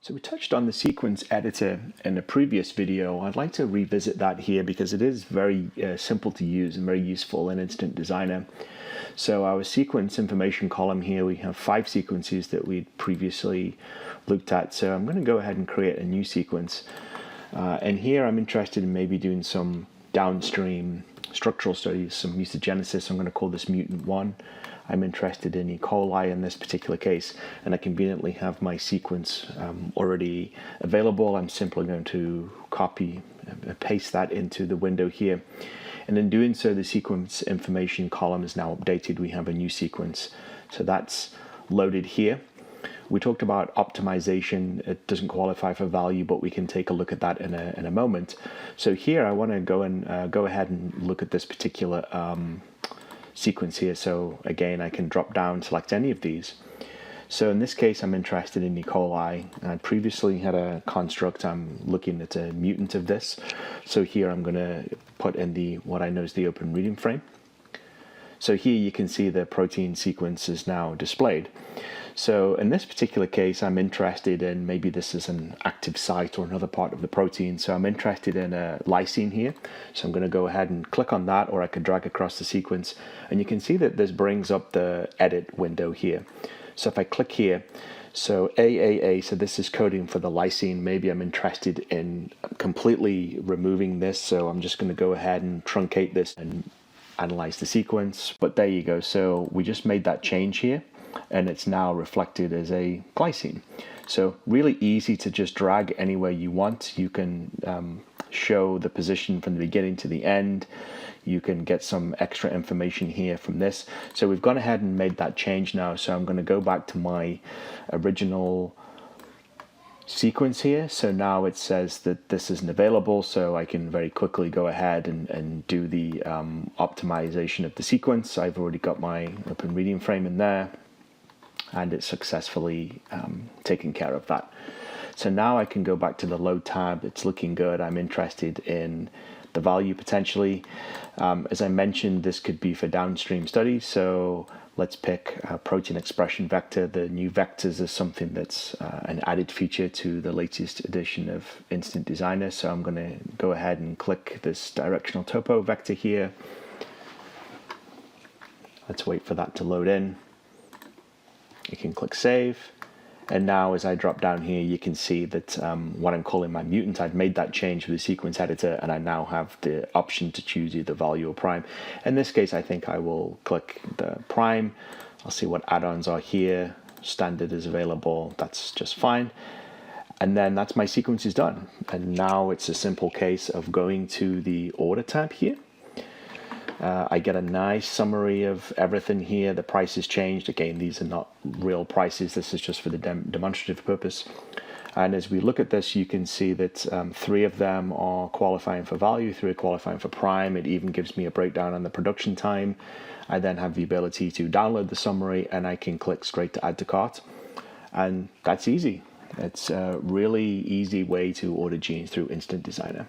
So we touched on the sequence editor in a previous video. I'd like to revisit that here because it is very simple to use and very useful in Instant Designer. So our sequence information column here, we have 5 sequences that we'd previously looked at. So I'm going to go ahead and create a new sequence. And here I'm interested in maybe doing some downstream structural studies, some mutagenesis. I'm going to call this mutant 1. I'm interested in E. coli in this particular case, and I conveniently have my sequence already available. I'm simply going to copy and paste that into the window here. And in doing so, the sequence information column is now updated. We have a new sequence. So that's loaded here. We talked about optimization. It doesn't qualify for value, but we can take a look at that in a moment. So here I want to go ahead and look at this particular sequence here. So again, I can drop down, select any of these. So in this case, I'm interested in E. coli. I previously had a construct. I'm looking at a mutant of this. So here I'm going to put in what I know is the open reading frame. So here you can see the protein sequence is now displayed. So in this particular case, I'm interested in, maybe this is an active site or another part of the protein. So I'm interested in a lysine here. So I'm going to go ahead and click on that, or I could drag across the sequence. And you can see that this brings up the edit window here. So if I click here, so AAA, so this is coding for the lysine. Maybe I'm interested in completely removing this. So I'm just going to go ahead and truncate this and analyze the sequence. But there you go. So we just made that change here, and it's now reflected as a glycine. So really easy to just drag anywhere you want. You can show the position from the beginning to the end. You can get some extra information here from this. So we've gone ahead and made that change now. So I'm going to go back to my original sequence here. So now it says that this isn't available, so I can very quickly go ahead and do the optimization of the sequence. I've already got my open reading frame in there, and it's successfully taken care of that. So now I can go back to the load tab. It's looking good. I'm interested in the value potentially. As I mentioned, this could be for downstream studies. So let's pick a protein expression vector. The new vectors is something that's an added feature to the latest edition of Instant Designer. So I'm going to go ahead and click this directional topo vector here. Let's wait for that to load in. You can click save. And now as I drop down here, you can see that what I'm calling my mutant, I'd made that change with the sequence editor, and I now have the option to choose either value or prime. In this case, I think I will click the prime. I'll see what add-ons are here. Standard is available. That's just fine. And then that's my sequence is done. And now it's a simple case of going to the order tab here. I get a nice summary of everything here. The price has changed. Again, these are not real prices. This is just for the demonstrative purpose. And as we look at this, you can see that 3 of them are qualifying for value, 3 are qualifying for prime. It even gives me a breakdown on the production time. I then have the ability to download the summary, and I can click straight to add to cart. And that's easy. It's a really easy way to order genes through Instant Designer.